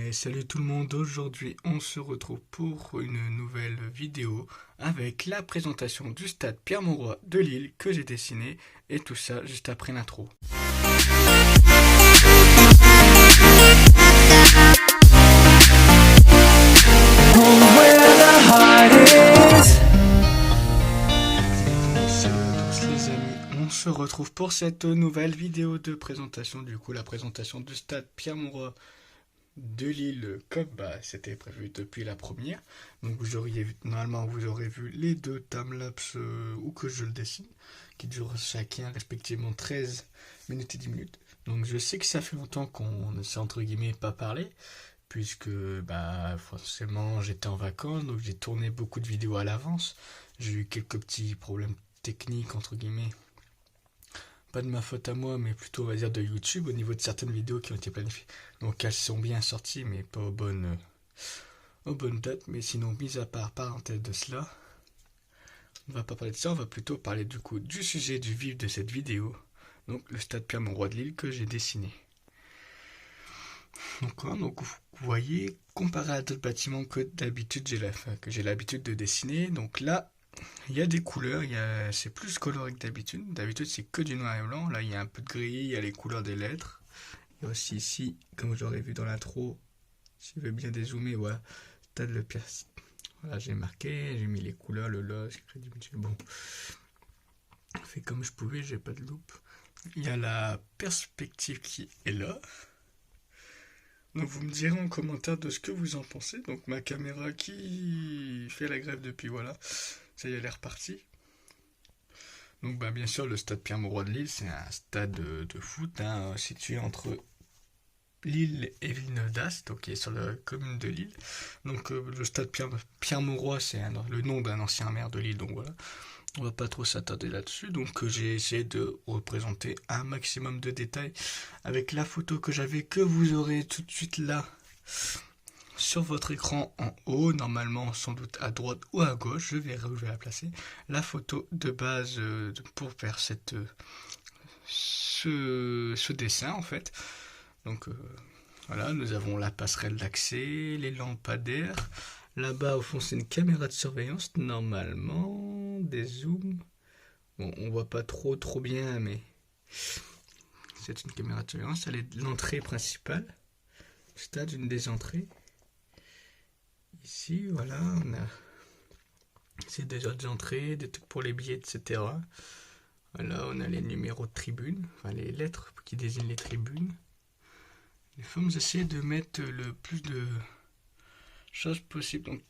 Et salut tout le monde, aujourd'hui on se retrouve pour une nouvelle vidéo avec la présentation du stade Pierre-Mauroy de Lille que j'ai dessiné et tout ça juste après l'intro. Salut à tous les amis, on se retrouve pour cette nouvelle vidéo de présentation, la présentation du stade Pierre-Mauroy de Lille comme c'était prévu depuis la première. Donc normalement vous aurez vu les deux timelapses où que je le dessine, qui durent chacun respectivement 13 minutes et 10 minutes. Donc je sais que ça fait longtemps qu'on ne s'est entre guillemets pas parlé, puisque forcément j'étais en vacances, donc j'ai tourné beaucoup de vidéos à l'avance. J'ai eu quelques petits problèmes techniques entre guillemets. Pas de ma faute à moi, mais plutôt on va dire de YouTube au niveau de certaines vidéos qui ont été planifiées. Donc elles sont bien sorties, mais pas aux bonnes dates. Mais sinon, mis à part parenthèse de cela, on va pas parler de ça, on va plutôt parler du sujet du vif de cette vidéo. Donc le stade Pierre-Mauroy de Lille que j'ai dessiné. Donc vous voyez, comparé à d'autres bâtiments que d'habitude j'ai l'habitude de dessiner, donc là, il y a des couleurs, c'est plus coloré que d'habitude. D'habitude, c'est que du noir et blanc. Là, il y a un peu de gris, il y a les couleurs des lettres. Il y a aussi ici, comme vous aurez vu dans l'intro, si je veux bien dézoomer, voilà, stade le Pierre. Voilà, j'ai marqué, j'ai mis les couleurs, le logo, bon. Fait comme je pouvais, j'ai pas de loupe. Il y a la perspective qui est là. Donc vous me direz en commentaire de ce que vous en pensez. Donc ma caméra qui fait la grève depuis, voilà. Ça y est, elle est repartie. Donc bien sûr, le stade Pierre-Mauroy de Lille, c'est un stade de foot situé entre Lille et Villeneuve d'Ascq, donc qui est sur la commune de Lille. Donc le stade Pierre-Mauroy, c'est le nom d'un ancien maire de Lille, donc voilà. On va pas trop s'attarder là-dessus, donc j'ai essayé de représenter un maximum de détails avec la photo que j'avais, que vous aurez tout de suite là sur votre écran en haut, normalement sans doute à droite ou à gauche, je vais la placer, la photo de base pour faire ce dessin en fait. Donc voilà, nous avons la passerelle d'accès, les lampadaires, là-bas au fond c'est une caméra de surveillance, normalement, des zooms, bon on voit pas trop bien mais c'est une caméra de surveillance, elle est l'entrée principale, stade, une des entrées. Ici, voilà, on a c'est déjà des entrées, des trucs pour les billets, etc. Voilà, on a les numéros de tribune, enfin les lettres qui désignent les tribunes. Il faut essayer de mettre le plus de choses possible. Donc,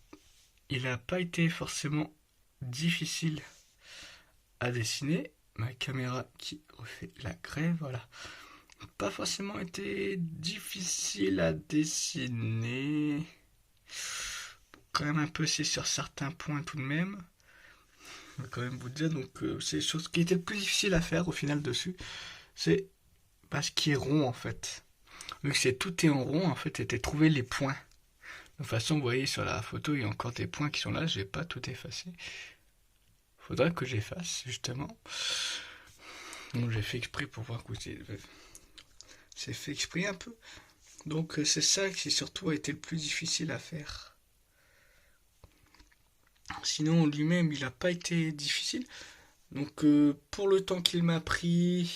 il n'a pas été forcément difficile à dessiner. Ma caméra qui refait la grève, voilà. Pas forcément été difficile à dessiner. Quand même un peu, c'est sur certains points tout de même. Je vais quand même vous dire, donc c'est les choses qui étaient le plus difficile à faire au final dessus. C'est ce qui est rond en fait. Vu que tout est en rond, en fait, c'était trouver les points. De toute façon, vous voyez sur la photo, il y a encore des points qui sont là, je n'ai pas tout effacé. Faudrait que j'efface, justement. Donc j'ai fait exprès pour voir que c'est fait exprès un peu. Donc c'est ça qui surtout a été le plus difficile à faire. Sinon, lui-même, il n'a pas été difficile. Donc pour le temps qu'il m'a pris,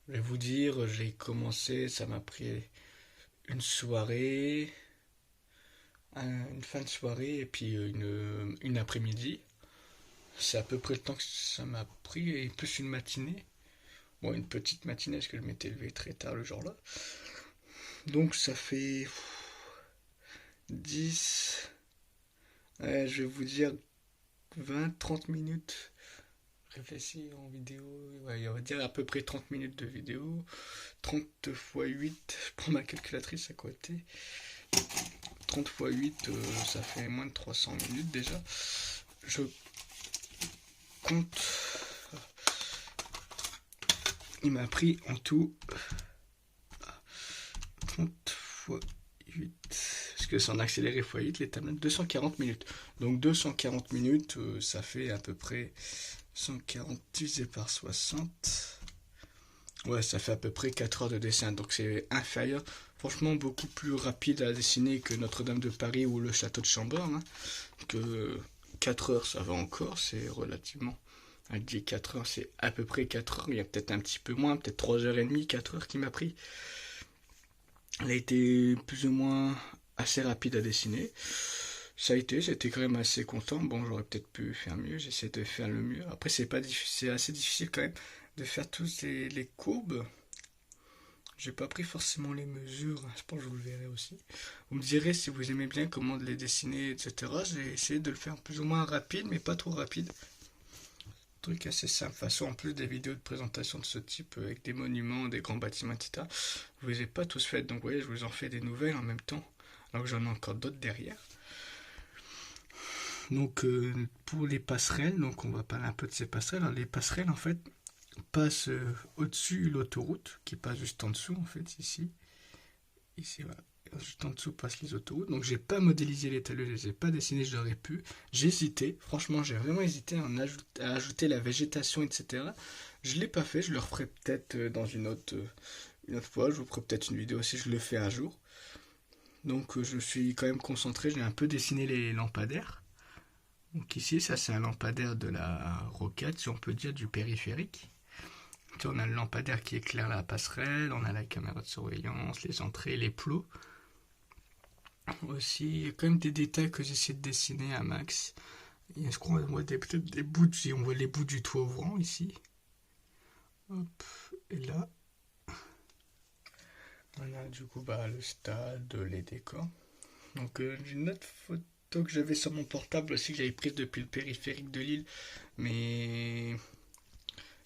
je vais vous dire, j'ai commencé, ça m'a pris une soirée, une fin de soirée et puis une après-midi. C'est à peu près le temps que ça m'a pris, et plus une matinée. Bon, une petite matinée parce que je m'étais levé très tard le jour-là. Donc ça fait 10, je vais vous dire 20-30 minutes. Réfléchis en vidéo, ouais, on va dire à peu près 30 minutes de vidéo. 30 x 8, je prends ma calculatrice à côté. 30 x 8, ça fait moins de 300 minutes déjà. Je compte. Il m'a pris en tout 30 x 8. Parce que c'est en accéléré x 8, les tablettes, 240 minutes. Donc 240 minutes, ça fait à peu près 140 divisé par 60. Ouais, ça fait à peu près 4 heures de dessin. Donc c'est inférieur. franchement beaucoup plus rapide à dessiner que Notre-Dame de Paris ou le château de Chambord, hein. Que 4 heures ça va encore, c'est relativement. Elle dit 4 heures, c'est à peu près 4 heures, il y a peut-être un petit peu moins, peut-être 3h30, 4 heures qui m'a pris. Elle a été plus ou moins assez rapide à dessiner. Ça a été, j'étais quand même assez content. Bon, j'aurais peut-être pu faire mieux, j'essaie de faire le mieux. Après, c'est pas difficile, c'est assez difficile quand même de faire tous les courbes. J'ai pas pris forcément les mesures, je pense que je vous le verrai aussi. Vous me direz si vous aimez bien comment les dessiner, etc. J'ai essayé de le faire plus ou moins rapide, mais pas trop rapide. Truc assez simple. De toute façon, en plus des vidéos de présentation de ce type, avec des monuments, des grands bâtiments, etc., je vous ai pas tous faites. Donc, vous voyez, je vous en fais des nouvelles en même temps, alors que j'en ai encore d'autres derrière. Donc, pour les passerelles, donc on va parler un peu de ces passerelles. Alors, les passerelles, en fait, passent au-dessus l'autoroute, qui passe juste en dessous, en fait, ici. Ici, voilà. Juste en dessous passent les autoroutes. Donc, j'ai pas modélisé les talus, je les ai pas dessinés, j'aurais pu. J'ai hésité, franchement, j'ai vraiment hésité à ajouter la végétation, etc. Je l'ai pas fait, je le referai peut-être dans une autre fois. Je vous ferai peut-être une vidéo si je le fais un jour. Donc, je me suis quand même concentré, j'ai un peu dessiné les lampadaires. Donc ici, ça c'est un lampadaire de la rocade, si on peut dire, du périphérique. Ici, on a le lampadaire qui éclaire la passerelle, on a la caméra de surveillance, les entrées, les plots. Aussi, il y a quand même des détails que j'essaie de dessiner à max. Est-ce qu'on voit peut-être des bouts, on voit les bouts du toit ouvrant ici. Hop, et là, on a du coup le stade, les décors. Donc une autre photo que j'avais sur mon portable aussi, que j'avais prise depuis le périphérique de Lille, mais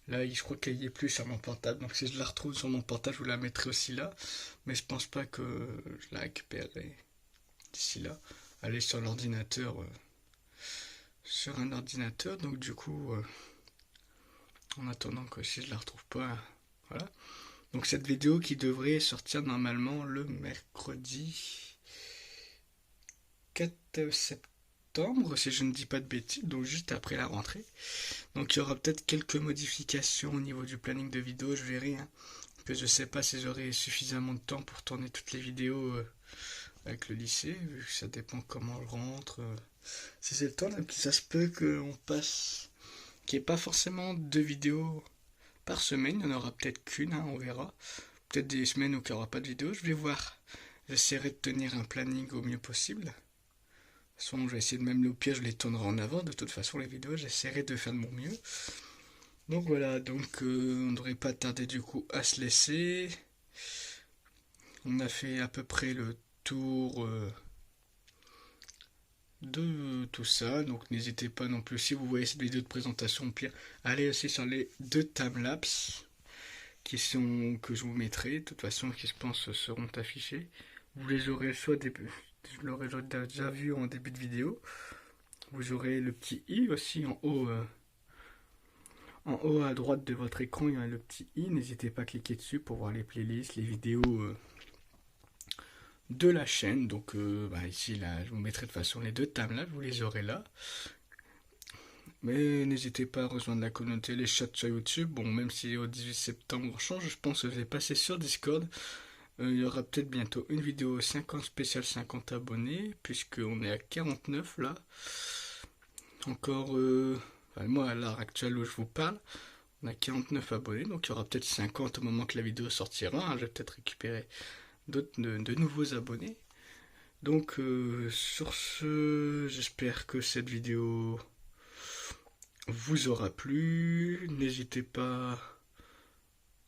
là je crois qu'elle y est plus sur mon portable, donc si je la retrouve sur mon portable je vous la mettrai aussi là, mais je pense pas que je la récupérerai d'ici là. Elle est sur l'ordinateur, sur un ordinateur, donc du coup en attendant que si je la retrouve pas, voilà. Donc cette vidéo qui devrait sortir normalement le mercredi 4 septembre, si je ne dis pas de bêtises, donc juste après la rentrée. Donc il y aura peut-être quelques modifications au niveau du planning de vidéo, je verrai. Hein, que je sais pas si j'aurai suffisamment de temps pour tourner toutes les vidéos avec le lycée, vu que ça dépend comment je rentre. Si c'est le temps, même ça se peut qu'on passe, qu'il n'y ait pas forcément 2 vidéos par semaine, il n'y en aura peut-être qu'une, hein, on verra. Peut-être des semaines où il n'y aura pas de vidéo, je vais voir. J'essaierai de tenir un planning au mieux possible. De toute façon, je vais essayer de même au pire, je les tournerai en avant. De toute façon, les vidéos, j'essaierai de faire de mon mieux. Donc voilà, donc on ne devrait pas tarder du coup à se laisser. On a fait à peu près le tour de tout ça. Donc n'hésitez pas non plus, si vous voyez cette vidéo de présentation, au pire, allez aussi sur les 2 timelapses que je vous mettrai. De toute façon, qui je pense seront affichés. Vous les aurez soit je l'aurais déjà vu en début de vidéo. Vous aurez le petit i aussi en haut. En haut à droite de votre écran, il y a le petit i. N'hésitez pas à cliquer dessus pour voir les playlists, les vidéos de la chaîne. Donc ici, là, je vous mettrai de toute façon les 2 timelapses, vous les aurez là. Mais n'hésitez pas à rejoindre la communauté, les chats sur YouTube. Bon, même si au 18 septembre on change, je pense que je vais passer sur Discord. Il y aura peut-être bientôt une vidéo 50 spéciale 50 abonnés, puisqu'on est à 49 là. Encore, moi à l'heure actuelle où je vous parle, on a 49 abonnés, donc il y aura peut-être 50 au moment que la vidéo sortira. Hein, je vais peut-être récupérer de nouveaux abonnés. Donc sur ce, j'espère que cette vidéo vous aura plu. N'hésitez pas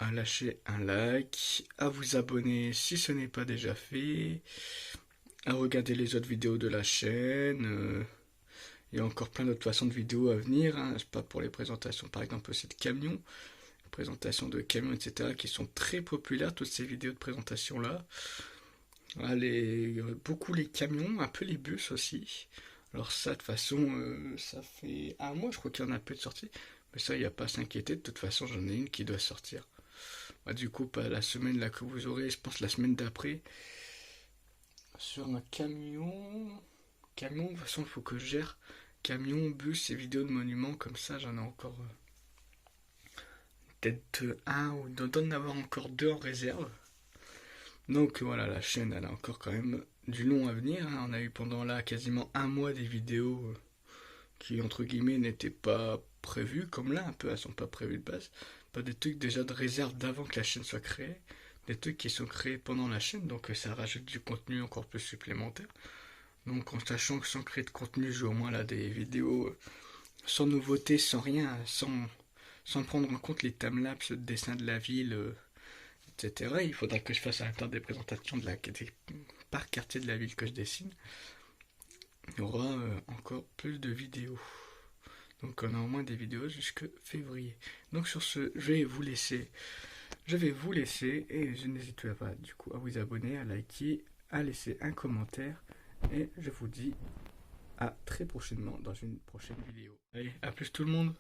à lâcher un like, à vous abonner si ce n'est pas déjà fait, à regarder les autres vidéos de la chaîne. Il y a encore plein d'autres façons de vidéos à venir, hein. C'est pas pour les présentations par exemple aussi de camions, présentations de camions, etc. qui sont très populaires, toutes ces vidéos de présentation là. Beaucoup les camions, un peu les bus aussi. Alors ça, de toute façon, ça fait un mois, je crois qu'il y en a peu de sorties. Mais ça, il n'y a pas à s'inquiéter. De toute façon, j'en ai une qui doit sortir. Du coup, pas la semaine là que vous aurez, je pense la semaine d'après. Sur un camion... Camion, de toute façon, il faut que je gère. Camion, bus et vidéos de monuments, comme ça, j'en ai encore... peut-être un ou d'en avoir encore 2 en réserve. Donc voilà, la chaîne elle a encore quand même du long à venir, hein. On a eu pendant là quasiment un mois des vidéos qui entre guillemets n'étaient pas prévues, comme là un peu, elles sont pas prévues de base. Pas des trucs déjà de réserve d'avant que la chaîne soit créée, des trucs qui sont créés pendant la chaîne, donc ça rajoute du contenu encore plus supplémentaire. Donc en sachant que sans créer de contenu, j'ai au moins là des vidéos sans nouveauté, sans rien, sans prendre en compte les timelapses de dessin de la ville, etc. Il faudra que je fasse en même temps des présentations par quartier de la ville que je dessine. Il y aura encore plus de vidéos. Donc on a au moins des vidéos jusque février. Donc sur ce, je vais vous laisser et je n'hésiterai pas du coup à vous abonner, à liker, à laisser un commentaire et je vous dis à très prochainement dans une prochaine vidéo. Allez, à plus tout le monde.